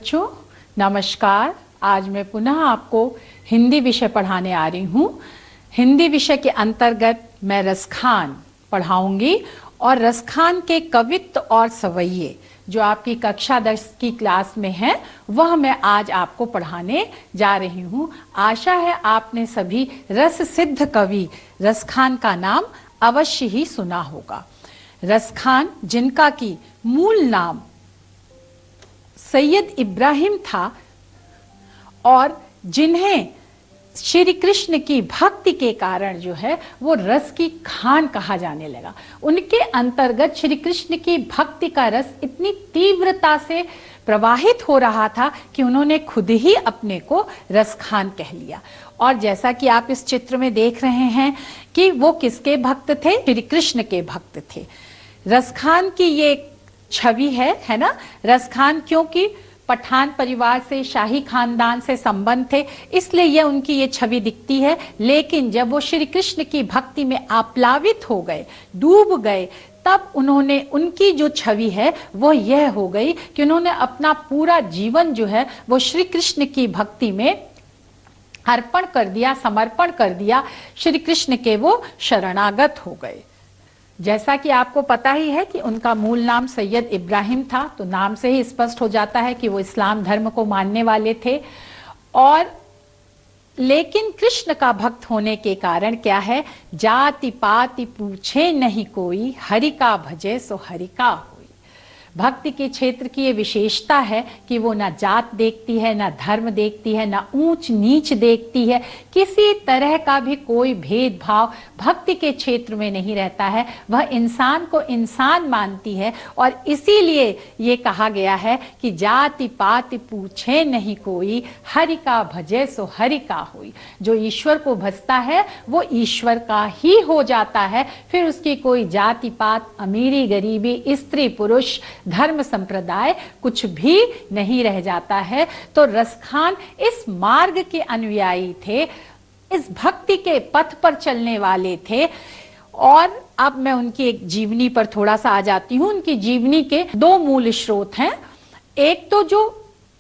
बच्चों, नमस्कार। आज मैं पुनः आपको हिंदी विषय पढ़ाने आ रही हूँ। हिंदी विषय के अंतर्गत मैं रसखान पढ़ाऊंगी और रसखान के कवित्त और सवैये जो आपकी कक्षा 10 की क्लास में है वह मैं आज आपको पढ़ाने जा रही हूँ। आशा है आपने सभी रस सिद्ध कवि रसखान का नाम अवश्य ही सुना होगा। रसखान, जिनका की मूल नाम सैयद इब्राहिम था और जिन्हें श्री कृष्ण की भक्ति के कारण जो है वो रस की खान कहा जाने लगा। उनके अंतर्गत श्री कृष्ण की भक्ति का रस इतनी तीव्रता से प्रवाहित हो रहा था कि उन्होंने खुद ही अपने को रसखान कह लिया। और जैसा कि आप इस चित्र में देख रहे हैं कि वो किसके भक्त थे? श्री कृष्ण के भक्त थे। रसखान की ये छवि है ना। रसखान क्योंकि पठान परिवार से, शाही खानदान से संबंध थे, इसलिए ये उनकी ये छवि दिखती है। लेकिन जब वो श्री कृष्ण की भक्ति में आप्लावित हो गए, डूब गए, तब उन्होंने, उनकी जो छवि है वो यह हो गई कि उन्होंने अपना पूरा जीवन जो है वो श्री कृष्ण की भक्ति में अर्पण कर दिया, समर्पण कर दिया। श्री कृष्ण के वो शरणागत हो गए। जैसा कि आपको पता ही है कि उनका मूल नाम सैयद इब्राहिम था, तो नाम से ही स्पष्ट हो जाता है कि वो इस्लाम धर्म को मानने वाले थे। और लेकिन कृष्ण का भक्त होने के कारण क्या है? जाति पाति पूछे नहीं कोई, हरि का भजे सो हरि का होई। भक्ति के क्षेत्र की ये विशेषता है कि वो ना जात देखती है, ना धर्म देखती है, ना ऊंच नीच देखती है। किसी तरह का भी कोई भेदभाव भक्ति के क्षेत्र में नहीं रहता है। वह इंसान को इंसान मानती है और इसीलिए ये कहा गया है कि जाति पाति पूछे नहीं कोई, हरि का भजे सो हरि का होई। जो ईश्वर को भजता है वो ईश्वर का ही हो जाता है। फिर उसकी कोई जाति पात, अमीरी गरीबी, स्त्री पुरुष, धर्म संप्रदाय कुछ भी नहीं रह जाता है। तो रसखान इस मार्ग के अनुयायी थे, इस भक्ति के पथ पर चलने वाले थे। और अब मैं उनकी एक जीवनी पर थोड़ा सा आ जाती हूं। उनकी जीवनी के दो मूल स्रोत हैं। एक तो जो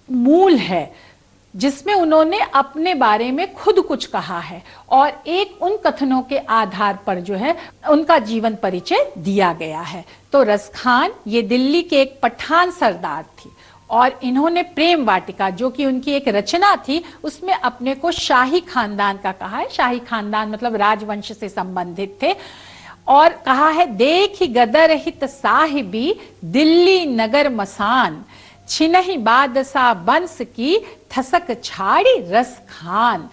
मूल है जिसमें उन्होंने अपने बारे में खुद कुछ कहा है, और एक उन कथनों के आधार पर जो है उनका जीवन परिचय दिया गया है। तो रसखान ये दिल्ली के एक पठान सरदार थी और इन्होंने प्रेम वाटिका, जो कि उनकी एक रचना थी, उसमें अपने को शाही खानदान का कहा है। शाही खानदान मतलब राजवंश से संबंधित थे। और कहा है, देखी गदर हित साहिबी दिल्ली नगर मसान, छिनहि बादशाह बंस की थसक छाड़ी रसखान।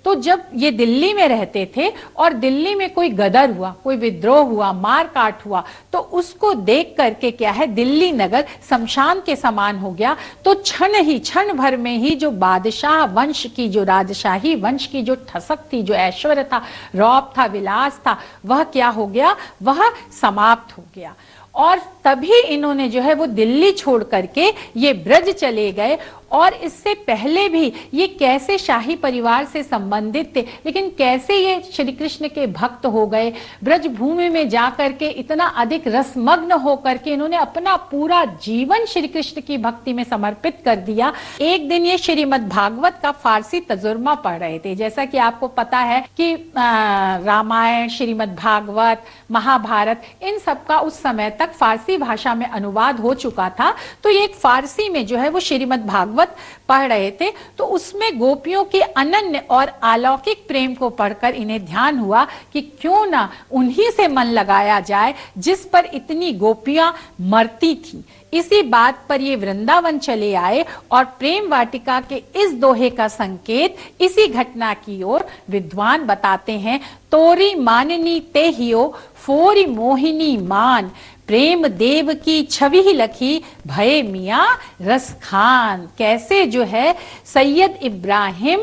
तो जब ये दिल्ली में रहते थे और दिल्ली में कोई गदर हुआ, कोई विद्रोह हुआ, मार काट हुआ, तो उसको देख करके क्या है, दिल्ली नगर शमशान के समान हो गया। तो क्षण भर में ही जो बादशाह वंश की, जो राजशाही वंश की जो ठसक थी, जो ऐश्वर्य था, रौब था, विलास था, वह क्या हो गया? वह समाप्त हो गया। और तभी इन्होंने जो है वो दिल्ली छोड़ करके ये ब्रज चले गए। और इससे पहले भी ये कैसे शाही परिवार से संबंधित थे, लेकिन कैसे ये श्री कृष्ण के भक्त हो गए। ब्रज भूमि में जाकर के इतना अधिक रसमग्न होकर के इन्होंने अपना पूरा जीवन श्री कृष्ण की भक्ति में समर्पित कर दिया। एक दिन ये श्रीमद् भागवत का फारसी तर्जुमा पढ़ रहे थे। जैसा कि आपको पता है कि रामायण, श्रीमद् भागवत, महाभारत, इन सब का उस समय तक फारसी भाषा में अनुवाद हो चुका था। तो ये एक फारसी में जो है वो श्रीमद् भागवत पढ़ रहे थे। तो उसमें गोपियों के अनन्य और अलौकिक प्रेम को पढ़कर इन्हें ध्यान हुआ कि क्यों ना उन्हीं से मन लगाया जाए जिस पर इतनी गोपियां मरती थी। इसी बात पर ये वृंदावन चले आए और प्रेम वाटिका के इस दोहे का संकेत इसी घटना की ओर विद्वान बताते हैं। तोरी माननी ते हियो फोरी मोहिनी मान, प्रेम देव की छवि ही लखी भये मियां रसखान। कैसे जो है सैयद इब्राहिम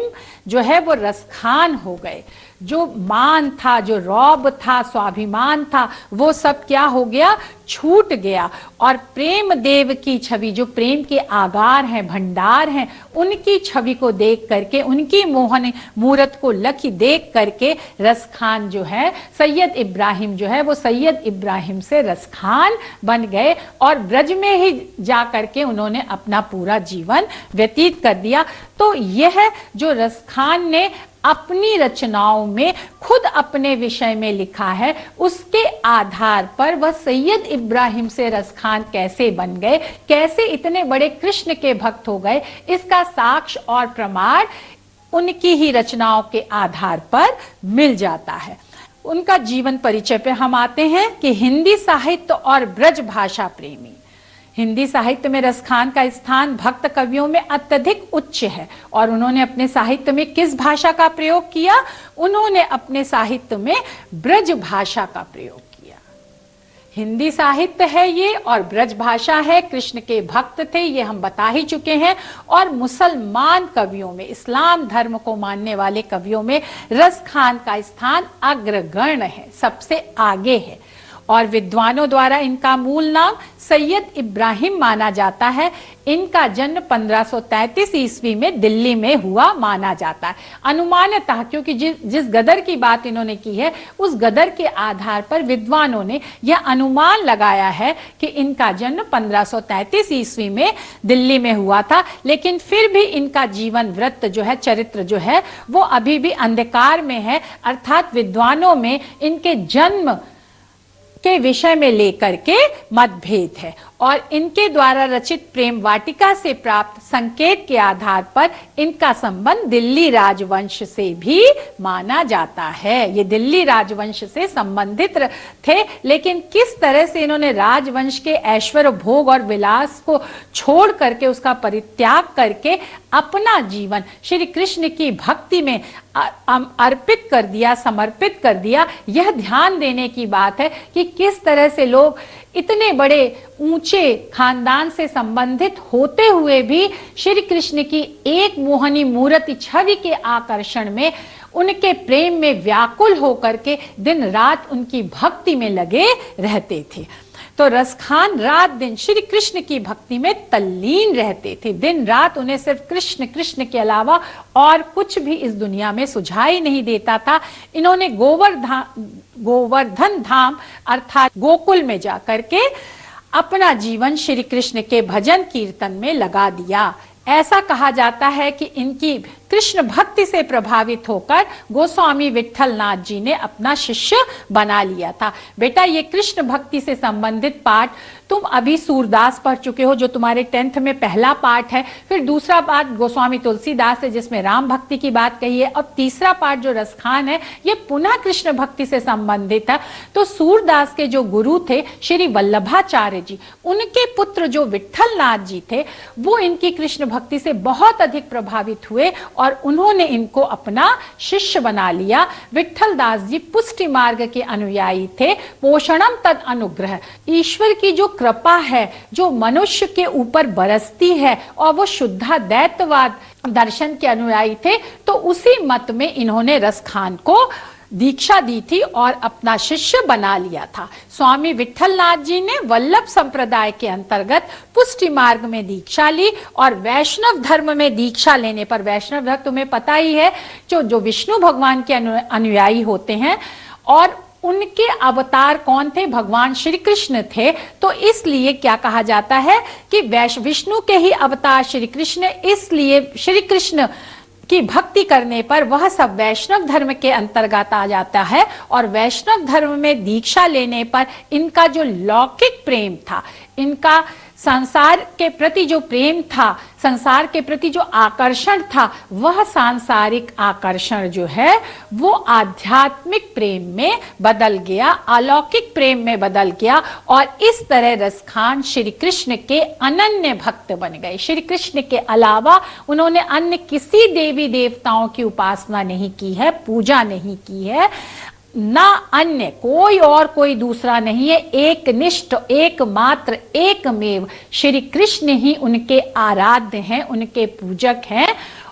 जो है वो रसखान हो गए। जो मान था, जो रौब था, स्वाभिमान था, वो सब क्या हो गया, छूट गया। और प्रेम देव की छवि, जो प्रेम के आगार हैं, भंडार हैं, उनकी छवि को देख करके, उनकी मोहन मूरत को लखी देख करके रसखान जो है, सैयद इब्राहिम जो है, वो सैयद इब्राहिम से रसखान बन गए और ब्रज में ही जा करके उन्होंने अपना पूरा जीवन व्यतीत कर दिया। तो यह जो रसखान ने अपनी रचनाओं में खुद अपने विषय में लिखा है, उसके आधार पर वह सैयद इब्राहिम से रसखान कैसे बन गए, कैसे इतने बड़े कृष्ण के भक्त हो गए, इसका साक्ष्य और प्रमाण उनकी ही रचनाओं के आधार पर मिल जाता है। उनका जीवन परिचय पे हम आते हैं कि हिंदी साहित्य और ब्रज भाषा प्रेमी। हिंदी साहित्य में रसखान का स्थान भक्त कवियों में अत्यधिक उच्च है। और उन्होंने अपने साहित्य में किस भाषा का प्रयोग किया? उन्होंने अपने साहित्य में ब्रज भाषा का प्रयोग किया। हिंदी साहित्य है ये और ब्रज भाषा है। कृष्ण के भक्त थे, ये हम बता ही चुके हैं। और मुसलमान कवियों में, इस्लाम धर्म को मानने वाले कवियों में रसखान का स्थान अग्रगण्य है, सबसे आगे है। और विद्वानों द्वारा इनका मूल नाम सैयद इब्राहिम माना जाता है। इनका जन्म 1533 ईस्वी में दिल्ली में हुआ माना जाता है अनुमानतः, क्योंकि जिस गदर की बात इन्होंने की है, उस गदर के आधार पर विद्वानों ने यह अनुमान लगाया है कि इनका जन्म 1533 ईस्वी में दिल्ली में हुआ था। लेकिन फिर भी इनका जीवन वृत्त जो है, चरित्र जो है, वो अभी भी अंधकार में है। अर्थात विद्वानों में इनके जन्म के विषय में लेकर के मतभेद है। और इनके द्वारा रचित प्रेम वाटिका से प्राप्त संकेत के आधार पर इनका संबंध दिल्ली राजवंश से भी माना जाता है। ये दिल्ली राजवंश से संबंधित थे, लेकिन किस तरह से इन्होंने राजवंश के ऐश्वर्य भोग और विलास को छोड़ करके, उसका परित्याग करके अपना जीवन श्री कृष्ण की भक्ति में अर्पित कर दिया, समर्पित कर दिया। यह ध्यान देने की बात है कि किस तरह से लोग इतने बड़े ऊंचे खानदान से संबंधित होते हुए भी श्री कृष्ण की एक मोहनी मूर्ति छवि के आकर्षण में, उनके प्रेम में व्याकुल होकर के दिन रात उनकी भक्ति में लगे रहते थे। तो रसखान रात दिन श्री कृष्ण की भक्ति में तल्लीन रहते थे। दिन रात उन्हें सिर्फ कृष्ण कृष्ण के अलावा और कुछ भी इस दुनिया में सुझाई नहीं देता था। इन्होंने गोवर्धन धाम अर्थात गोकुल में जाकर के अपना जीवन श्री कृष्ण के भजन कीर्तन में लगा दिया। ऐसा कहा जाता है कि इनकी कृष्ण भक्ति से प्रभावित होकर गोस्वामी विट्ठल नाथ जी ने अपना शिष्य बना लिया था। बेटा, ये कृष्ण भक्ति से संबंधित पाठ तुम अभी सूरदास पढ़ चुके हो, जो तुम्हारे 10th में पहला पाठ है। फिर दूसरा पाठ गोस्वामी तुलसीदास है, जिसमें राम भक्ति की बात कही है। और तीसरा पाठ जो रसखान है, ये पुनः कृष्ण भक्ति से संबंधित है। तो सूरदास के जो गुरु थे श्री वल्लभाचार्य जी, उनके पुत्र जो विट्ठल नाथ जी थे, वो इनकी कृष्ण भक्ति से बहुत अधिक प्रभावित हुए और उन्होंने इनको अपना शिष्य बना लिया। विट्ठल दास जी पुष्टि मार्ग के अनुयायी थे। पोषणम तद अनुग्रह, ईश्वर की जो कृपा है जो मनुष्य के ऊपर बरसती है, और वो शुद्धा दैत्यवाद दर्शन के अनुयायी थे। तो उसी मत में इन्होंने रसखान को दीक्षा दी थी और अपना शिष्य बना लिया था। स्वामी विट्ठल नाथ जी ने वल्लभ संप्रदाय के अंतर्गत पुष्टि मार्ग में दीक्षा ली और वैष्णव धर्म में दीक्षा लेने पर, वैष्णव धर्म तुम्हें पता ही है, जो विष्णु भगवान के अनुयायी होते हैं, और उनके अवतार कौन थे? भगवान श्री कृष्ण थे। तो इसलिए क्या कहा जाता है कि विष्णु के ही अवतार श्री कृष्ण, इसलिए श्री कृष्ण की भक्ति करने पर वह सब वैष्णव धर्म के अंतर्गत आ जाता है। और वैष्णव धर्म में दीक्षा लेने पर इनका जो लौकिक प्रेम था, इनका संसार के प्रति जो प्रेम था, संसार के प्रति जो आकर्षण था, वह सांसारिक आकर्षण जो है वो आध्यात्मिक प्रेम में बदल गया, अलौकिक प्रेम में बदल गया। और इस तरह रसखान श्री कृष्ण के अनन्य भक्त बन गए। श्री कृष्ण के अलावा उन्होंने अन्य किसी देवी देवताओं की उपासना नहीं की है, पूजा नहीं की है, ना अन्य कोई दूसरा नहीं है। एक निष्ठ, एकमात्र, एकमेव श्री कृष्ण ही उनके आराध्य हैं, उनके पूजक हैं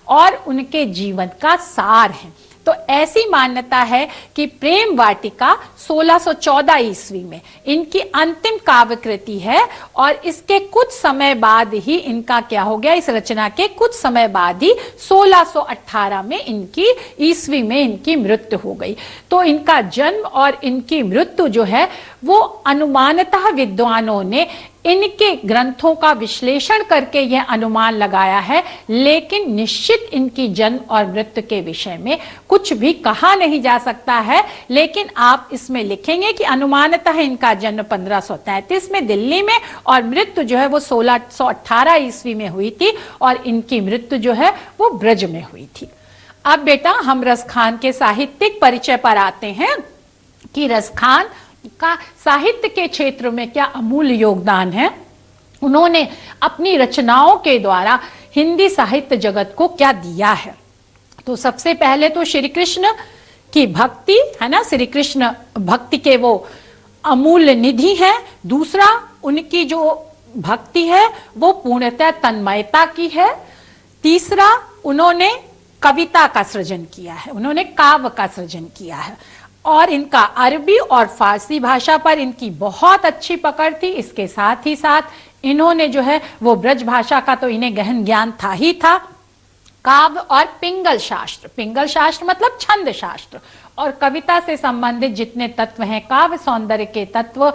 और उनके जीवन का सार है। तो ऐसी मान्यता है कि प्रेम वाटिका 1614 ईस्वी में इनकी अंतिम काव्य कृति है और इसके कुछ समय बाद ही इनका क्या हो गया, इस रचना के कुछ समय बाद ही 1618 में इनकी ईस्वी में इनकी मृत्यु हो गई। तो इनका जन्म और इनकी मृत्यु जो है वो अनुमानतः विद्वानों ने इनके ग्रंथों का विश्लेषण करके यह अनुमान लगाया है, लेकिन निश्चित इनकी जन्म और मृत्यु के विषय में कुछ भी कहा नहीं जा सकता है। लेकिन आप इसमें लिखेंगे कि अनुमानतः इनका जन्म 1533 में दिल्ली में और मृत्यु जो है वो 1618 ईस्वी में हुई थी और इनकी मृत्यु जो है वो ब्रज में हुई थी। अब बेटा हम रसखान के साहित्यिक परिचय पर आते हैं कि रसखान का साहित्य के क्षेत्र में क्या अमूल्य योगदान है, उन्होंने अपनी रचनाओं के द्वारा हिंदी साहित्य जगत को क्या दिया है। तो सबसे पहले तो श्री कृष्ण की भक्ति है ना, श्री कृष्ण भक्ति के वो अमूल्य निधि है। दूसरा उनकी जो भक्ति है वो पूर्णतः तन्मयता की है। तीसरा उन्होंने कविता का सृजन किया है, उन्होंने काव्य का सृजन किया है और इनका अरबी और फारसी भाषा पर इनकी बहुत अच्छी पकड़ थी। इसके साथ ही साथ इन्होंने जो है वो ब्रज भाषा का तो इन्हें गहन ज्ञान था ही था। काव्य और पिंगल शास्त्र मतलब छंद शास्त्र और कविता से संबंधित जितने तत्व हैं, काव्य सौंदर्य के तत्व,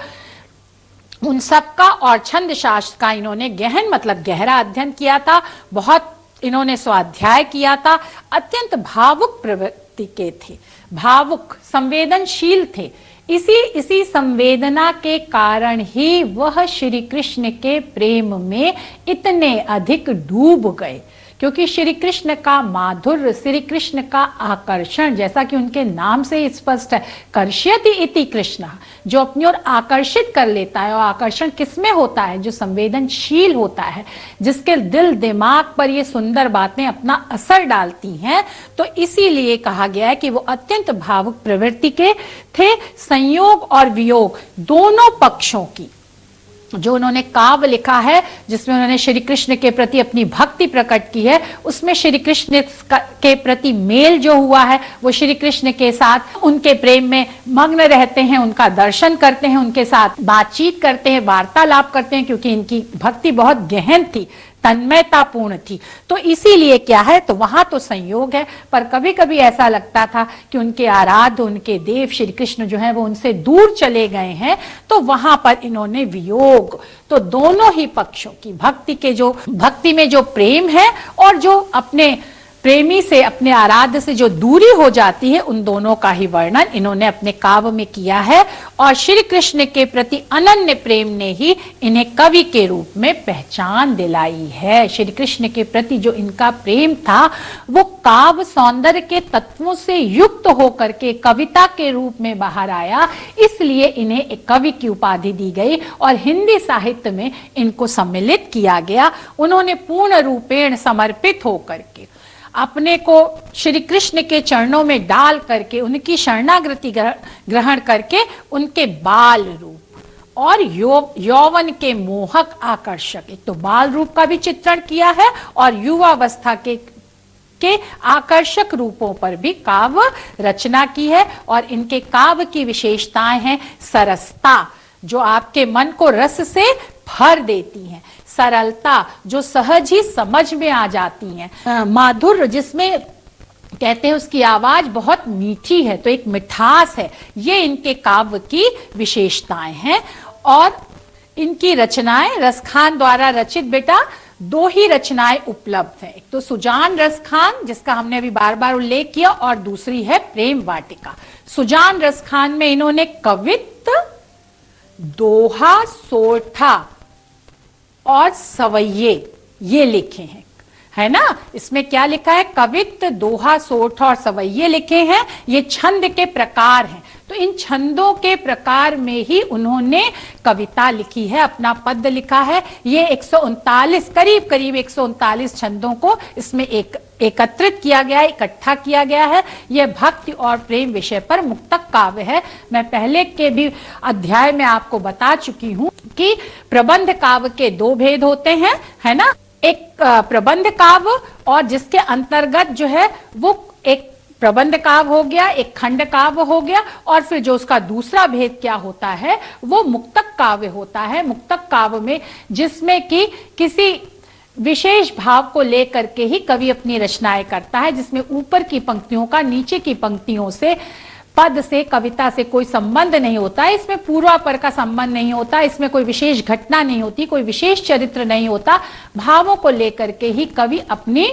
उन सब का और छंद शास्त्र का इन्होंने गहन मतलब गहरा अध्ययन किया था। बहुत इन्होंने स्वाध्याय किया था। अत्यंत भावुक प्रवृत्ति के थे, भावुक संवेदनशील थे। इसी संवेदना के कारण ही वह श्री कृष्ण के प्रेम में इतने अधिक डूब गए, क्योंकि श्री कृष्ण का माधुर्य, श्री कृष्ण का आकर्षण, जैसा कि उनके नाम से स्पष्ट है, कर्ष्यति इति कृष्ण, जो अपनी ओर आकर्षित कर लेता है। और आकर्षण किसमें होता है? जो संवेदनशील होता है, जिसके दिल दिमाग पर ये सुंदर बातें अपना असर डालती हैं। तो इसीलिए कहा गया है कि वो अत्यंत भावुक प्रवृत्ति के थे। संयोग और वियोग दोनों पक्षों की जो उन्होंने काव्य लिखा है, जिसमें उन्होंने श्री कृष्ण के प्रति अपनी भक्ति प्रकट की है, उसमें श्री कृष्ण के प्रति मेल जो हुआ है वो श्री कृष्ण के साथ उनके प्रेम में मग्न रहते हैं, उनका दर्शन करते हैं, उनके साथ बातचीत करते हैं, वार्तालाप करते हैं, क्योंकि इनकी भक्ति बहुत गहन थी, तन्मयतापूर्ण थी। तो इसीलिए क्या है, तो वहां तो संयोग है, पर कभी कभी ऐसा लगता था कि उनके आराध्य, उनके देव श्री कृष्ण जो है वो उनसे दूर चले गए हैं, तो वहां पर इन्होंने वियोग। तो दोनों ही पक्षों की भक्ति में जो प्रेम है और जो अपने प्रेमी से, अपने आराध्य से जो दूरी हो जाती है, उन दोनों का ही वर्णन इन्होंने अपने काव्य में किया है। और श्री कृष्ण के प्रति अनन्य प्रेम ने ही इन्हें कवि के रूप में पहचान दिलाई है। श्री कृष्ण के प्रति जो इनका प्रेम था वो काव्य सौंदर्य के तत्वों से युक्त होकर के कविता के रूप में बाहर आया, इसलिए इन्हें एक कवि की उपाधि दी गई और हिंदी साहित्य में इनको सम्मिलित किया गया। उन्होंने पूर्ण रूपेण समर्पित होकर के अपने को श्री कृष्ण के चरणों में डाल करके उनकी शरणागति ग्रहण करके उनके बाल रूप और यौवन के मोहक आकर्षक, एक तो बाल रूप का भी चित्रण किया है और युवावस्था के आकर्षक रूपों पर भी काव्य रचना की है। और इनके काव्य की विशेषताएं हैं सरसता, जो आपके मन को रस से भर देती हैं, सरलता जो सहज ही समझ में आ जाती हैं, माधुर्य जिसमें कहते हैं उसकी आवाज बहुत मीठी है, तो एक मिठास है। ये इनके काव्य की विशेषताएं हैं। और इनकी रचनाएं रसखान द्वारा रचित बेटा दो ही रचनाएं उपलब्ध हैं, एक तो सुजान रसखान जिसका हमने अभी बार बार उल्लेख किया और दूसरी है प्रेम वाटिका। सुजान रसखान में इन्होंने कवित्त, दोहा, सोठा और सवैये ये लिखे हैं, है ना। इसमें क्या लिखा है? कवित्त, दोहा, सोठ और सवैये लिखे हैं। ये छंद के प्रकार हैं, तो इन छंदों के प्रकार में ही उन्होंने कविता लिखी है, अपना पद्य लिखा है। ये 139 करीब 139 छंदों को इसमें एकत्रित किया गया है, इकट्ठा किया गया है। यह भक्ति और प्रेम विषय पर मुक्तक काव्य है। मैं पहले के भी अध्याय में आपको बता चुकी हूं कि प्रबंध काव्य के दो भेद होते हैं, है ना। एक प्रबंध काव्य और जिसके अंतर्गत जो है वो एक प्रबंध काव्य हो गया, एक खंड काव्य हो गया, और फिर जो उसका दूसरा भेद क्या होता है वो मुक्तक काव्य होता है। मुक्तक काव्य में जिसमें कि किसी विशेष भाव को लेकर के ही कवि अपनी रचनाएं करता है, जिसमें ऊपर की पंक्तियों का नीचे की पंक्तियों से, पद से, कविता से कोई संबंध नहीं होता है। इसमें पूर्वापर का संबंध नहीं होता, इसमें कोई विशेष घटना नहीं होती, कोई विशेष चरित्र नहीं होता। भावों को लेकर के ही कवि अपनी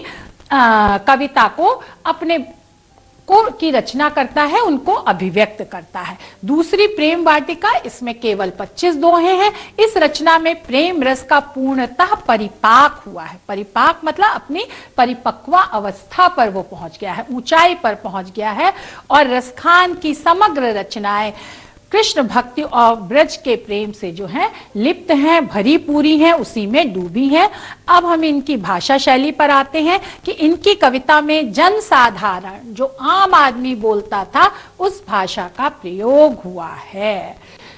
कविता को अपने की रचना करता है, उनको अभिव्यक्त करता है। दूसरी प्रेम वाटिका, इसमें केवल 25 दोहे हैं। इस रचना में प्रेम रस का पूर्णतः परिपाक हुआ है। परिपाक मतलब अपनी परिपक्वा अवस्था पर वो पहुंच गया है, ऊंचाई पर पहुंच गया है। और रसखान की समग्र रचनाएं कृष्ण भक्ति और ब्रज के प्रेम से जो है लिप्त हैं, भरी पूरी हैं, उसी में डूबी हैं। अब हम इनकी भाषा शैली पर आते हैं कि इनकी कविता में जन साधारण, जो आम आदमी बोलता था, उस भाषा का प्रयोग हुआ है।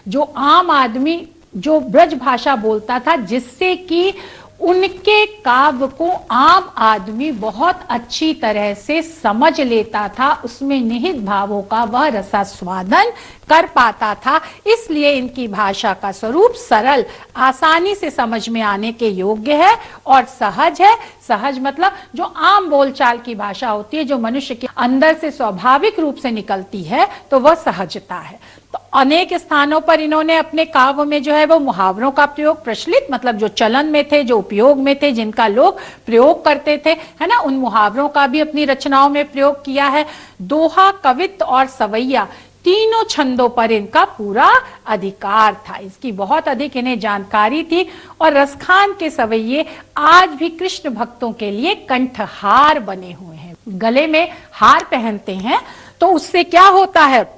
जो आम आदमी जो ब्रज भाषा बोलता था, जिससे कि उनके काव्य को आम आदमी बहुत अच्छी तरह से समझ लेता था, उसमें निहित भावों का वह रसास्वादन कर पाता था। इसलिए इनकी भाषा का स्वरूप सरल, आसानी से समझ में आने के योग्य है और सहज है। सहज मतलब जो आम बोलचाल की भाषा होती है, जो मनुष्य के अंदर से स्वाभाविक रूप से निकलती है, तो वह सहजता है। तो अनेक स्थानों पर इन्होंने अपने काव्य में जो है वो मुहावरों का प्रयोग, प्रचलित मतलब जो चलन में थे, जो उपयोग में थे, जिनका लोग प्रयोग करते थे, है ना, उन मुहावरों का भी अपनी रचनाओं में प्रयोग किया है। दोहा, कवित्व और सवैया, तीनों छंदों पर इनका पूरा अधिकार था, इसकी बहुत अधिक इन्हें जानकारी थी। और रसखान के सवैये आज भी कृष्ण भक्तों के लिए कंठहार बने हुए हैं। गले में हार पहनते हैं तो उससे क्या होता है,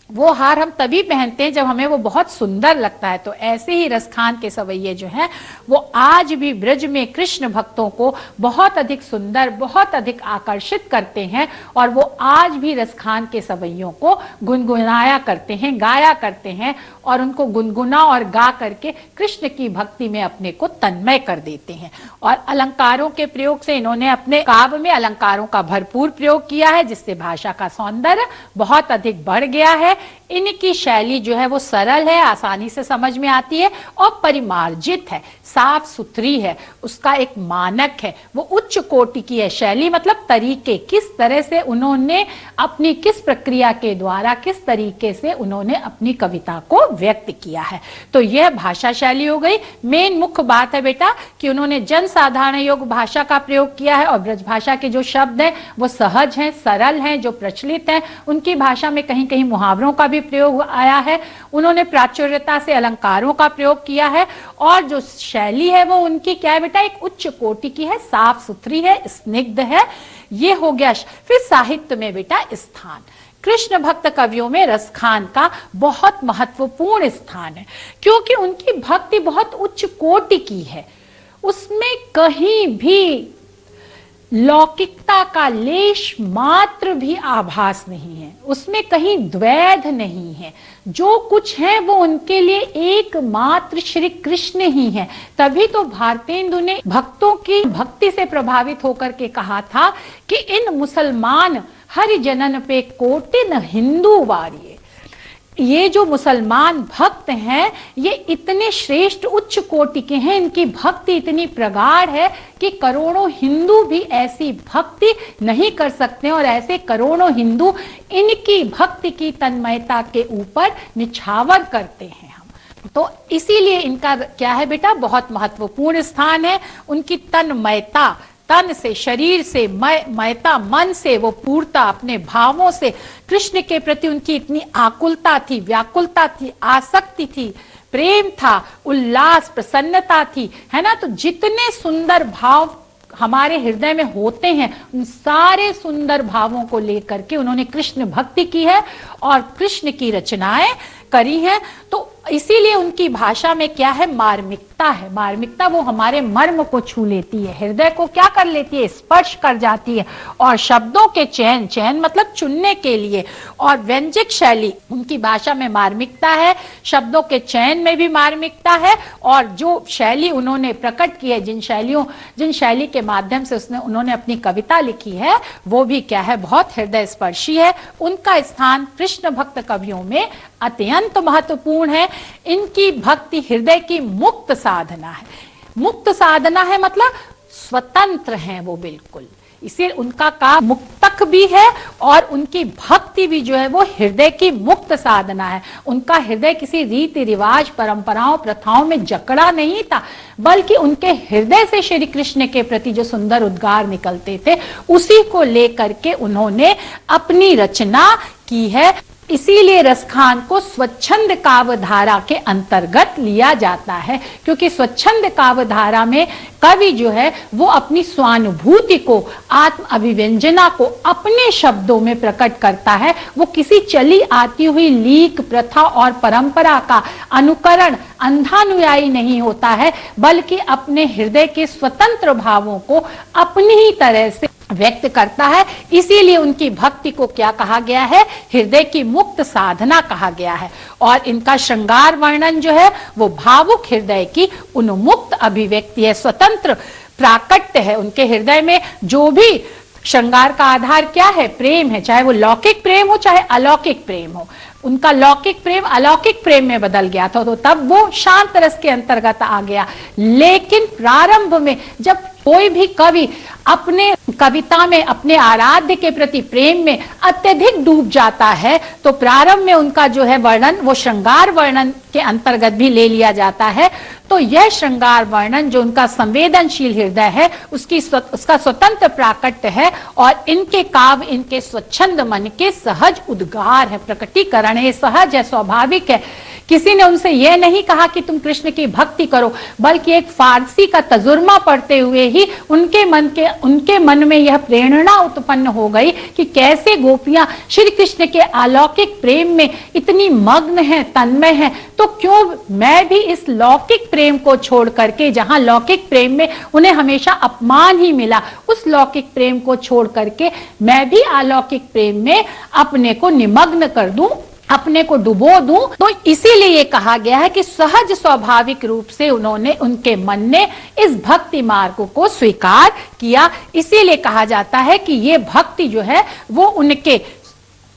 वो हार हम तभी पहनते हैं जब हमें वो बहुत सुंदर लगता है। तो ऐसे ही रसखान के सवैये जो हैं वो आज भी ब्रज में कृष्ण भक्तों को बहुत अधिक सुंदर, बहुत अधिक आकर्षित करते हैं। और वो आज भी रसखान के सवैयों को गुनगुनाया करते हैं, गाया करते हैं, और उनको गुनगुना और गा करके कृष्ण की भक्ति में अपने को तन्मय कर देते हैं। और अलंकारों के प्रयोग से इन्होंने अपने काव्य में अलंकारों का भरपूर प्रयोग किया है, जिससे भाषा का सौंदर्य बहुत अधिक बढ़ गया है। इनकी शैली जो है वो सरल है, आसानी से समझ में आती है और परिमार्जित है, साफ सुथरी है, उसका एक मानक है, वो उच्च कोटि की है। शैली मतलब तरीके, किस तरह से उन्होंने अपनी, किस प्रक्रिया के द्वारा, किस तरीके से उन्होंने अपनी कविता को व्यक्त किया है। तो यह भाषा शैली हो गई। मेन मुख्य बात है बेटा कि उन्होंने जन साधारण योग्य भाषा का प्रयोग किया है, और ब्रज भाषा के जो शब्द हैं वो सहज हैं, सरल हैं, जो प्रचलित हैं। उनकी भाषा में कहीं कहीं मुहावरों का भी प्रयोग आया है। उन्होंने प्राचुर्यता से अलंकारों का प्रयोग किया है, और जो शैली है वो उनकी क्या है बेटा, एक उच्च कोटि की है, साफ सुथरी है, स्निग्ध है। ये हो गया। फिर साहित्य में बेटा स्थान, कृष्ण भक्त कवियों में रसखान का बहुत महत्वपूर्ण स्थान है, क्योंकि उनकी भक्ति बहुत उच्च कोटि की है। उसमें कहीं भी लौकिकता का लेश मात्र भी आभास नहीं है, उसमें कहीं द्वैध नहीं है। जो कुछ है वो उनके लिए एकमात्र श्री कृष्ण ही है। तभी तो भारतेंदु ने भक्तों की भक्ति से प्रभावित होकर के कहा था कि इन मुसलमान हरि जनन पे कोटिन हिंदू वारिये। ये जो मुसलमान भक्त हैं ये इतने श्रेष्ठ उच्च कोटि के हैं, इनकी भक्ति इतनी प्रगाढ़ है कि करोड़ों हिंदू भी ऐसी भक्ति नहीं कर सकते, और ऐसे करोड़ों हिंदू इनकी भक्ति की तन्मयता के ऊपर निछावर करते हैं। हम तो इसीलिए इनका क्या है बेटा, बहुत महत्वपूर्ण स्थान है। उनकी तन्मयता, तन से, शरीर से, मयता, मन से, वो पूर्णता, अपने भावों से कृष्ण के प्रति उनकी इतनी आकुलता थी, व्याकुलता थी, आसक्ति थी, प्रेम था, उल्लास, प्रसन्नता थी, है ना। तो जितने सुंदर भाव हमारे हृदय में होते हैं, उन सारे सुंदर भावों को लेकर के उन्होंने कृष्ण भक्ति की है। और कृष्ण की रचनाएं करी हैं। तो इसीलिए उनकी भाषा में क्या है, मार्मिकता है। मार्मिकता वो हमारे मर्म को छू लेती है, हृदय को क्या कर लेती है, स्पर्श कर जाती है। और शब्दों के चयन, चयन मतलब चुनने के लिए, और व्यंजक शैली, उनकी भाषा में मार्मिकता है, शब्दों के चयन में भी मार्मिकता है। और जो शैली उन्होंने प्रकट की है, जिन शैली के माध्यम से उन्होंने अपनी कविता लिखी है, वो भी क्या है, बहुत हृदय स्पर्शी है। उनका स्थान कृष्ण भक्त कवियों में अत्यंत महत्वपूर्ण है। इनकी भक्ति हृदय की मुक्त साधना है। मुक्त साधना है मतलब स्वतंत्र हैं वो बिल्कुल, इसलिए उनका काम मुक्तक भी है, और उनकी भक्ति भी जो है वो हृदय की मुक्त साधना है। उनका हृदय किसी रीति रिवाज, परंपराओं, प्रथाओं में जकड़ा नहीं था, बल्कि उनके हृदय से श्री कृष्ण के प्रति जो सुंदर उद्गार निकलते थे, उसी को लेकर के उन्होंने अपनी रचना की है। इसीलिए रसखान को स्वच्छंद काव्यधारा के अंतर्गत लिया जाता है, क्योंकि स्वच्छंद काव्यधारा में कवि जो है वो अपनी स्वानुभूति को, आत्म अभिव्यंजना को अपने शब्दों में प्रकट करता है। वो किसी चली आती हुई लीक, प्रथा और परंपरा का अनुकरण, अंधानुयायी नहीं होता है, बल्कि अपने हृदय के स्वतंत्र भावों को अपनी ही तरह से व्यक्त करता है। इसीलिए उनकी भक्ति को क्या कहा गया है, हृदय की मुक्त साधना कहा गया है। और इनका श्रृंगार वर्णन जो है वो भावुक हृदय की उन्मुक्त अभिव्यक्ति है, स्वतंत्र प्राकट्य है। उनके हृदय में जो भी श्रृंगार का आधार क्या है, प्रेम है, चाहे वो लौकिक प्रेम हो चाहे अलौकिक प्रेम हो। उनका लौकिक प्रेम अलौकिक प्रेम में बदल गया था, तो तब वो शांत रस के अंतर्गत आ गया। लेकिन प्रारंभ में जब कोई भी कवि अपने कविता में अपने आराध्य के प्रति प्रेम में अत्यधिक डूब जाता है, तो प्रारंभ में उनका जो है वर्णन वो श्रृंगार वर्णन के अंतर्गत भी ले लिया जाता है। तो यह श्रृंगार वर्णन जो उनका संवेदनशील हृदय है, उसका स्वतंत्र प्राकट्य है, और इनके काव्य इनके स्वच्छंद मन के सहज उद्गार है, प्रकटीकरण है, सहज है, स्वाभाविक है। किसी ने उनसे यह नहीं कहा कि तुम कृष्ण की भक्ति करो, बल्कि एक फारसी का तजुर्मा पढ़ते हुए ही उनके मन में यह प्रेरणा उत्पन्न हो गई कि कैसे गोपियां श्री कृष्ण के अलौकिक प्रेम में इतनी मग्न हैं, तन्मय हैं, तो क्यों मैं भी इस लौकिक प्रेम को छोड़ करके, जहां लौकिक प्रेम में उन्हें हमेशा अपमान ही मिला, उस लौकिक प्रेम को छोड़ करके मैं भी अलौकिक प्रेम में अपने को निमग्न कर दूं, अपने को डुबो दूं। तो इसीलिए ये कहा गया है कि सहज स्वाभाविक रूप से उनके मन ने इस भक्ति मार्ग को स्वीकार किया। इसीलिए कहा जाता है कि ये भक्ति जो है वो उनके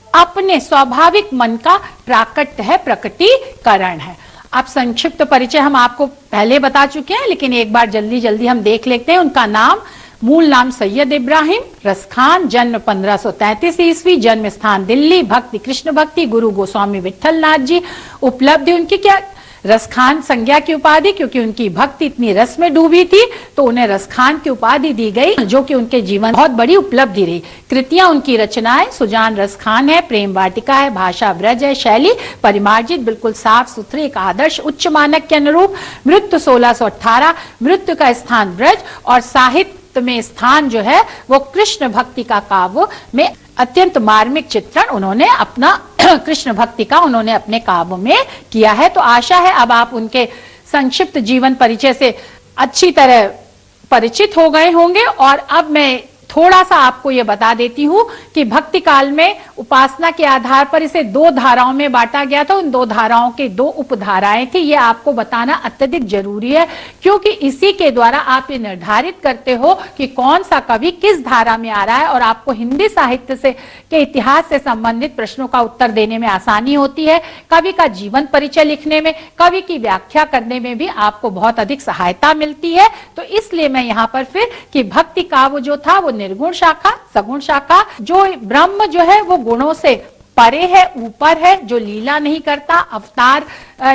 अपने स्वाभाविक मन का प्राकट्य है, प्रकटीकरण है। अब संक्षिप्त परिचय हम आपको पहले बता चुके हैं, लेकिन एक बार जल्दी जल्दी हम देख लेते हैं। उनका नाम, मूल नाम सैयद इब्राहिम रसखान, जन्म 1533 ईस्वी, जन्म स्थान दिल्ली, भक्ति कृष्ण भक्ति, गुरु गोस्वामी विठल नाथ जी। उपलब्धि उनकी क्या, रसखान संज्ञा की उपाधि, क्योंकि उनकी भक्ति इतनी रस में डूबी थी तो उन्हें रसखान की उपाधि दी गई, जो कि उनके जीवन बहुत बड़ी उपलब्धि रही। कृतियां उनकी रचनाएं, सुजान रसखान है, प्रेम वाटिका है, भाषा ब्रज है, शैली परिमार्जित, बिल्कुल साफ सुथरी, एक आदर्श उच्च मानक के अनुरूप। मृत्यु 1618, मृत्यु का स्थान ब्रज, और साहित्य में स्थान जो है वो कृष्ण भक्ति का काव्य में अत्यंत मार्मिक चित्रण उन्होंने अपना कृष्ण भक्ति का उन्होंने अपने काव्य में किया है। तो आशा है अब आप उनके संक्षिप्त जीवन परिचय से अच्छी तरह परिचित हो गए होंगे। और अब मैं थोड़ा सा आपको ये बता देती हूँ कि भक्ति काल में उपासना के आधार पर इसे दो धाराओं में बांटा गया था। उन दो धाराओं के दो उपधाराएं थी, ये आपको बताना अत्यधिक जरूरी है, क्योंकि इसी के द्वारा आप ये निर्धारित करते हो कि कौन सा कवि किस धारा में आ रहा है, और आपको हिंदी साहित्य से के इतिहास से संबंधित प्रश्नों का उत्तर देने में आसानी होती है। कवि का जीवन परिचय लिखने में, कवि की व्याख्या करने में भी आपको बहुत अधिक सहायता मिलती है। तो इसलिए मैं यहाँ पर फिर कि भक्ति काव्य जो था वो निर्गुण शाखा, सगुण शाखा, जो ब्रह्म जो है वो गुणों से परे है, ऊपर है, जो लीला नहीं करता, अवतार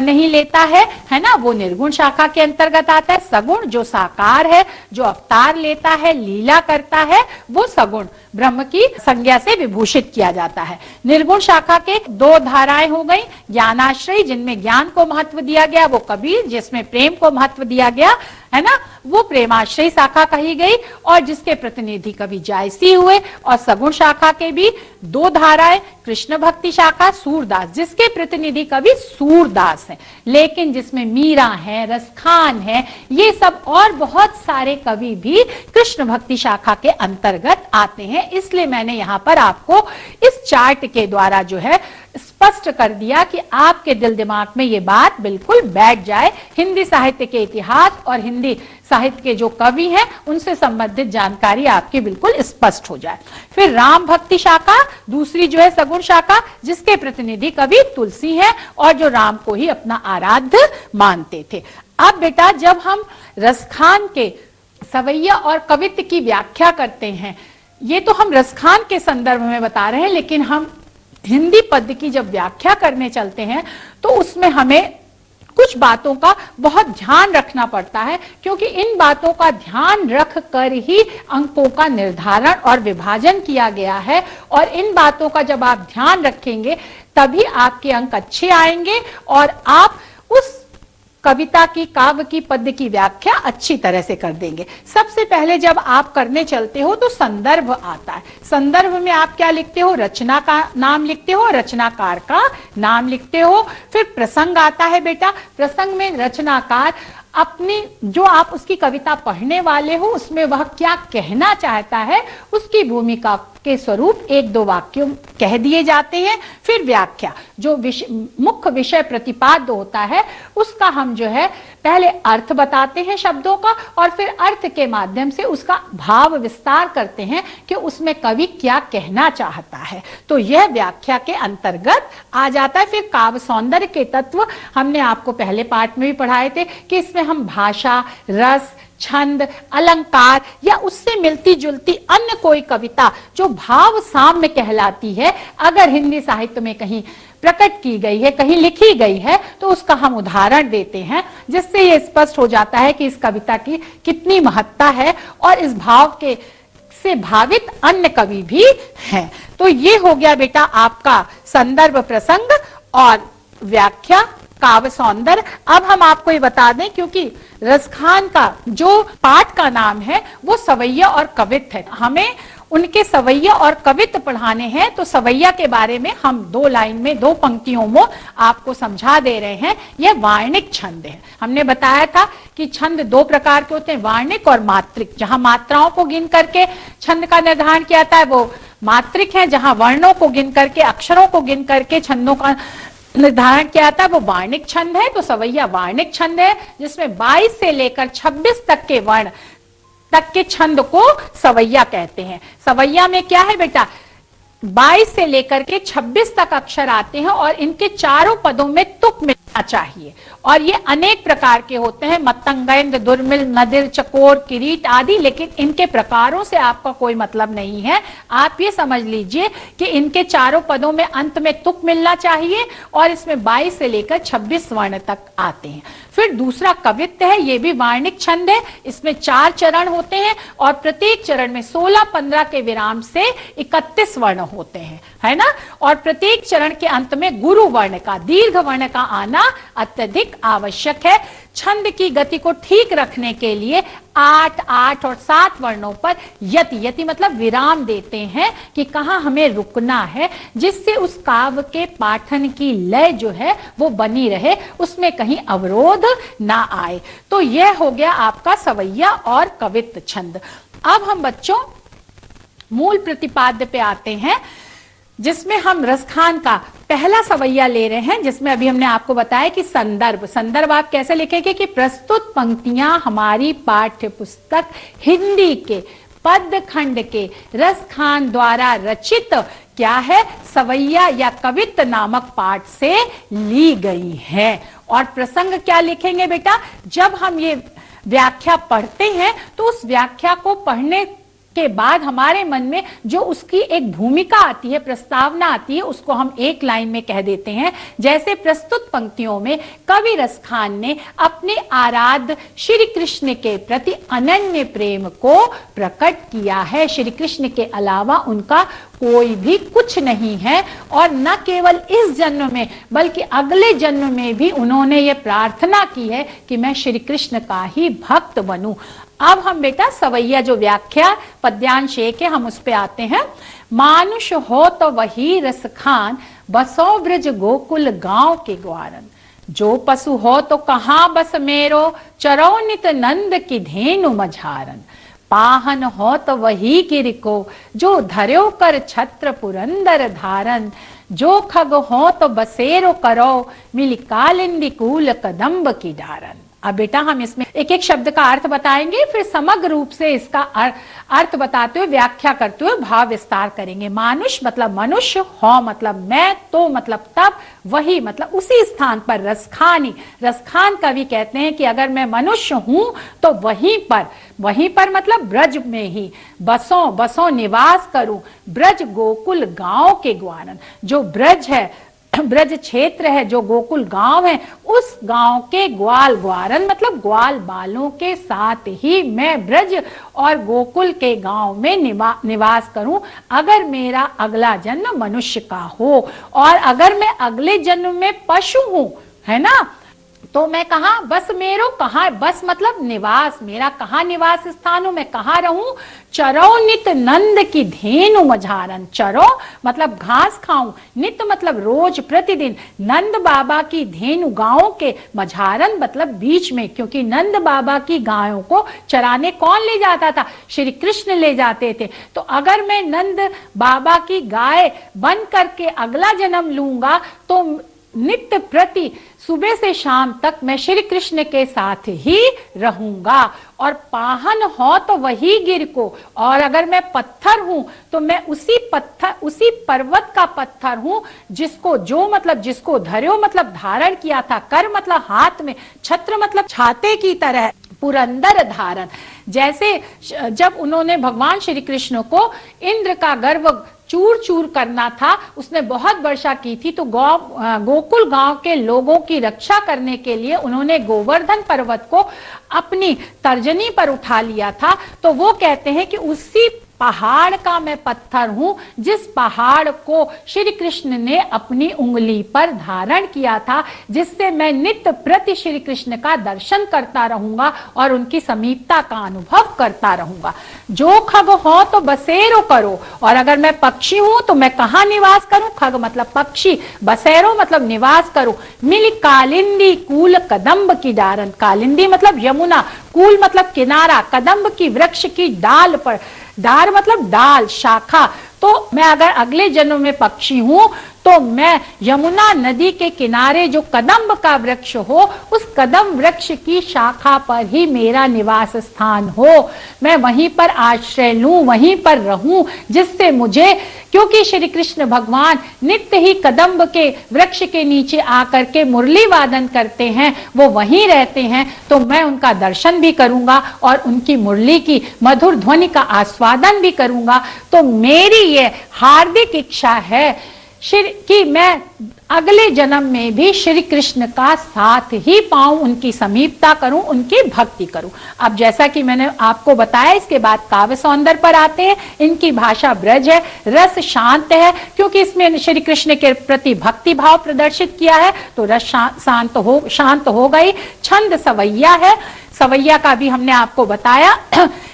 नहीं लेता है ना, वो निर्गुण शाखा के अंतर्गत आता है। सगुण जो साकार है, जो अवतार लेता है, लीला करता है, वो सगुण ब्रह्म की संज्ञा से विभूषित किया जाता है। निर्गुण शाखा के दो धाराएं हो गई, ज्ञानाश्रयी जिनमें ज्ञान को महत्व दिया गया, वो कबीर जिसमें प्रेम को महत्व दिया गया है ना, वो प्रेमाश्रयी शाखा कही गई, और जिसके प्रतिनिधि कवि जायसी हुए, और सगुण शाखा के भी दो धाराएं, कृष्ण भक्ति शाखा, सूरदास, जिसके प्रतिनिधि कवि सूरदास हैं, लेकिन जिसमें मीरा है, रसखान है, ये सब और बहुत सारे कवि भी कृष्ण भक्ति शाखा के अंतर्गत आते हैं। इसलिए मैंने यहां पर आपको इस चार्ट के द्वारा जो है स्पष्ट कर दिया कि आपके दिल दिमाग में ये बात बिल्कुल बैठ जाए, हिंदी साहित्य के इतिहास और हिंदी साहित्य के जो कवि हैं उनसे संबंधित जानकारी आपकी बिल्कुल स्पष्ट हो जाए। फिर राम भक्ति शाखा, दूसरी जो है सगुण शाखा, जिसके प्रतिनिधि कवि तुलसी हैं और जो राम को ही अपना आराध्य मानते थे। अब बेटा जब हम रसखान के सवैया और कवित्व की व्याख्या करते हैं, ये तो हम रसखान के संदर्भ में बता रहे हैं, लेकिन हम हिंदी पद्य की जब व्याख्या करने चलते हैं तो उसमें हमें कुछ बातों का बहुत ध्यान रखना पड़ता है, क्योंकि इन बातों का ध्यान रख कर ही अंकों का निर्धारण और विभाजन किया गया है, और इन बातों का जब आप ध्यान रखेंगे तभी आपके अंक अच्छे आएंगे और आप उस कविता की, काव्य की, पद्य की व्याख्या अच्छी तरह से कर देंगे। सबसे पहले जब आप करने चलते हो तो संदर्भ आता है। संदर्भ में आप क्या लिखते हो? रचना का नाम लिखते हो, रचनाकार का नाम लिखते हो। फिर प्रसंग आता है बेटा। प्रसंग में रचनाकार अपनी, जो आप उसकी कविता पढ़ने वाले हो, उसमें वह क्या कहना चाहता है, उसकी भूमिका के स्वरूप एक दो वाक्यों कह दिए जाते हैं। फिर व्याख्या, जो मुख्य विषय प्रतिपाद्य होता है, उसका हम जो है पहले अर्थ बताते हैं शब्दों का, और फिर अर्थ के माध्यम से उसका भाव विस्तार करते हैं कि उसमें कवि क्या कहना चाहता है। तो यह व्याख्या के अंतर्गत आ जाता है। फिर काव्य सौंदर्य के तत्व हमने आपको पहले पाठ में भी पढ़ाए थे कि इसमें हम भाषा, रस, छंद, अलंकार या उससे मिलती जुलती अन्य कोई कविता जो भाव साम्य कहलाती है, अगर हिंदी साहित्य में कहीं प्रकट की गई है, कहीं लिखी गई है, तो उसका हम उदाहरण देते हैं, जिससे ये स्पष्ट हो जाता है कि इस कविता की कितनी महत्ता है और इस भाव के से भावित अन्य कवि भी हैं। तो ये हो गया बेटा आपका संदर्भ, प्रसंग और व्याख्या, काव्य सौंदर्य। अब हम आपको ये बता दें, क्योंकि रसखान का जो पाठ का नाम है वो सवैया और कवित्व है, हमें उनके सवैया और कवित्व पढ़ाने हैं, तो सवैया के बारे में हम दो लाइन में, दो पंक्तियों में आपको समझा दे रहे हैं। यह वार्णिक छंद है। हमने बताया था कि छंद दो प्रकार के होते हैं, वार्णिक और मात्रिक। जहां मात्राओं को गिन करके छंद का निर्धारण किया जाता है वो मात्रिक है, जहां वर्णों को गिन करके, अक्षरों को गिन करके छंदों का निर्धारण किया था वो वार्णिक छंद है। तो सवैया वार्णिक छंद है, जिसमें 22 से लेकर 26 तक के वर्ण तक के छंद को सवैया कहते हैं। सवैया में क्या है बेटा, 22 से लेकर के 26 तक अक्षर आते हैं और इनके चारों पदों में तुक मिलना चाहिए, और ये अनेक प्रकार के होते हैं, मतंगेंद्र, दुर्मिल, नदिर, चकोर, किरीट आदि। लेकिन इनके प्रकारों से आपका कोई मतलब नहीं है। आप ये समझ लीजिए कि इनके चारों पदों में अंत में तुक मिलना चाहिए, और इसमें 22 से लेकर 26 वर्ण तक आते हैं। फिर दूसरा कवित्व है, ये भी वार्णिक छंद है। इसमें 4 चरण होते हैं और प्रत्येक चरण में 16-15 के विराम से 31 वर्ण होते हैं, है ना। और प्रत्येक चरण के अंत में गुरु वर्ण का, दीर्घ वर्ण का आना अत्यधिक आवश्यक है। छंद की गति को ठीक रखने के लिए 8, 8 और 7 वर्णों पर यति, यति मतलब विराम देते हैं कि कहां हमें रुकना है, जिससे उस काव्य के पाठन की लय जो है वो बनी रहे, उसमें कहीं अवरोध ना आए। तो यह हो गया आपका सवैया और कवित्व छंद। अब हम बच्चों मूल प्रतिपाद्य पे आते हैं, जिसमें हम रसखान का पहला सवैया ले रहे हैं, जिसमें अभी हमने आपको बताया कि संदर्भ। संदर्भ आप कैसे लिखेंगे कि प्रस्तुत पंक्तियां हमारी पाठ्य पुस्तक हिंदी के पद्य खंड के रसखान द्वारा रचित क्या है, सवैया या कवित्व नामक पाठ से ली गई है। और प्रसंग क्या लिखेंगे बेटा, जब हम ये व्याख्या पढ़ते हैं तो उस व्याख्या को पढ़ने के बाद हमारे मन में जो उसकी एक भूमिका आती है, प्रस्तावना आती है, उसको हम एक लाइन में कह देते हैं। जैसे प्रस्तुत पंक्तियों में कवि रसखान ने अपने आराध्य श्री कृष्ण के प्रति अनन्य प्रेम को प्रकट किया है। श्री कृष्ण के अलावा उनका कोई भी कुछ नहीं है, और न केवल इस जन्म में बल्कि अगले जन्म में भी उन्होंने ये प्रार्थना की है कि मैं श्री कृष्ण का ही भक्त बनूं। अब हम बेटा सवैया जो व्याख्या पद्यांश एक है, हम उस पे आते हैं। मानुष हो तो वही रसखान, बसो ब्रज गोकुल गांव के ग्वारन। जो पशु हो तो कहां बस मेरो, चरो नित नंद की धेनु मझारन। पाहन हो तो वही गिर को, जो धर्यो कर छत्र पुरंदर धारन। जो खग हो तो बसेरो करो, मिली कालिंदी कूल कदम्ब की डारन। अब बेटा हम इसमें एक एक शब्द का अर्थ बताएंगे, फिर समग्र रूप से इसका अर्थ बताते हुए, व्याख्या करते हुए भाव विस्तार करेंगे। मानुष मतलब मनुष्य, हो मतलब मैं, तो मतलब तब, वही मतलब उसी स्थान पर, रसखानी, रसखान कवि कहते हैं कि अगर मैं मनुष्य हूं तो वहीं पर मतलब ब्रज में ही, बसों निवास करूं, ब्रज गोकुल गांव के ग्वारन। जो ब्रज है, ब्रज क्षेत्र है, जो गोकुल गांव है, उस गांव के ग्वाल, ग्वारन मतलब ग्वाल बालों के साथ ही मैं ब्रज और गोकुल के गांव में निवास करूं। अगर मेरा अगला जन्म मनुष्य का हो, और अगर मैं अगले जन्म में पशु हूं, है ना, तो मैं कहा बस मेरो, कहा बस मतलब निवास, मेरा कहा निवास स्थान हो, मैं कहा रहूं। चरो नित नंद की धेनु मझारन। चरो मतलब घास खाऊं, नित मतलब रोज प्रतिदिन, नंद बाबा की धेनु गायों के, मझारन मतलब बीच में, क्योंकि नंद बाबा की गायों को चराने कौन ले जाता था? श्री कृष्ण ले जाते थे। तो अगर मैं नंद बाबा की गाय बन करके अगला जन्म लूंगा तो नित्य प्रति सुबह से शाम तक मैं श्री कृष्ण के साथ ही रहूंगा। और पाहन हो तो वही गिर को, और अगर मैं पत्थर हूं तो मैं उसी पर्वत का पत्थर हूं जिसको, जो मतलब जिसको धर्यो मतलब धारण किया था, कर मतलब हाथ में, छत्र मतलब छाते की तरह, पुरंदर धारण। जैसे जब उन्होंने भगवान श्री कृष्ण को इंद्र का गर्व चूर चूर करना था, उसने बहुत वर्षा की थी, तो गोकुल गांव के लोगों की रक्षा करने के लिए उन्होंने गोवर्धन पर्वत को अपनी तर्जनी पर उठा लिया था। तो वो कहते हैं कि उसी पहाड़ का मैं पत्थर हूं जिस पहाड़ को श्री कृष्ण ने अपनी उंगली पर धारण किया था, जिससे मैं नित्य प्रति श्री कृष्ण का दर्शन करता रहूंगा और उनकी समीपता का अनुभव करता रहूंगा। जो खग हो तो बसेरो करो, और अगर मैं पक्षी हूं तो मैं कहां निवास करूं? खग मतलब पक्षी, बसेरो मतलब निवास करूं। मिल कालिंदी कूल कदम्ब की डारन। कालिंदी मतलब यमुना, कूल मतलब किनारा, कदम्ब की वृक्ष की डाल पर, डार मतलब डाल, शाखा। तो मैं अगर अगले जन्म में पक्षी हूं तो मैं यमुना नदी के किनारे जो कदम्ब का वृक्ष हो, उस कदम वृक्ष की शाखा पर ही मेरा निवास स्थान हो। मैं वहीं पर आश्रय लूं, वहीं पर रहूं, जिससे मुझे, क्योंकि श्री कृष्ण भगवान नित्य ही कदम्ब के वृक्ष के नीचे आकर के मुरली वादन करते हैं, वो वहीं रहते हैं, तो मैं उनका दर्शन भी करूंगा और उनकी मुरली की मधुर ध्वनि का आस्वादन भी करूंगा। तो मेरी ये हार्दिक इच्छा है कि मैं अगले जन्म में भी श्री कृष्ण का साथ ही पाऊं, उनकी समीपता करूं, उनकी भक्ति करूं। अब जैसा कि मैंने आपको बताया, इसके बाद काव्य सौंदर्य पर आते हैं। इनकी भाषा ब्रज है, रस शांत है, क्योंकि इसमें श्री कृष्ण के प्रति भक्ति भाव प्रदर्शित किया है, तो रस शांत हो गई। छंद सवैया है, सवैया का भी हमने आपको बताया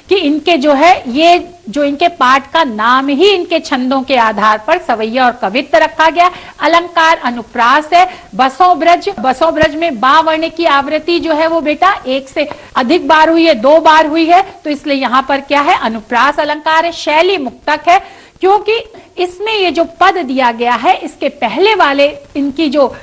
कि इनके जो है, ये जो इनके पाठ का नाम ही इनके छंदों के आधार पर सवैया और कवित्व रखा गया। अलंकार अनुप्रास है। बसों ब्रज में बा वर्ण की आवृत्ति जो है वो बेटा एक से अधिक बार हुई है, 2 बार हुई है, तो इसलिए यहाँ पर क्या है, अनुप्रास अलंकार है। शैली मुक्तक है, क्योंकि इसमें ये जो पद दिया गया है, इसके पहले वाले इनकी जो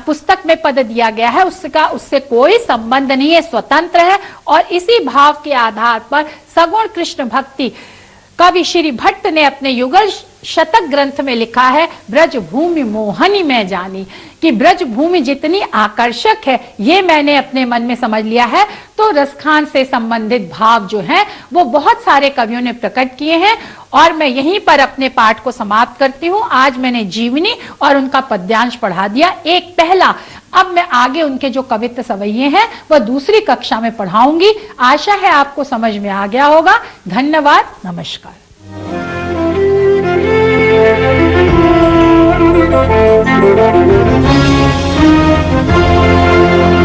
पुस्तक में पद दिया गया है उससे कोई संबंध नहीं है, स्वतंत्र है। और इसी भाव के आधार पर सगुण कृष्ण भक्ति कवि श्री भट्ट ने अपने युगल शतक ग्रंथ में लिखा है, ब्रज भूमि मोहनी में जानी। कि ब्रज भूमि जितनी आकर्षक है ये मैंने अपने मन में समझ लिया है। तो रसखान से संबंधित भाव जो है वो बहुत सारे कवियों ने प्रकट किए हैं और मैं यहीं पर अपने पाठ को समाप्त करती हूं। आज मैंने जीवनी और उनका पद्यांश पढ़ा दिया, एक पहला। अब मैं आगे उनके जो कवित्व सवैये हैं वह दूसरी कक्षा में पढ़ाऊंगी। आशा है आपको समझ में आ गया होगा। धन्यवाद, नमस्कार।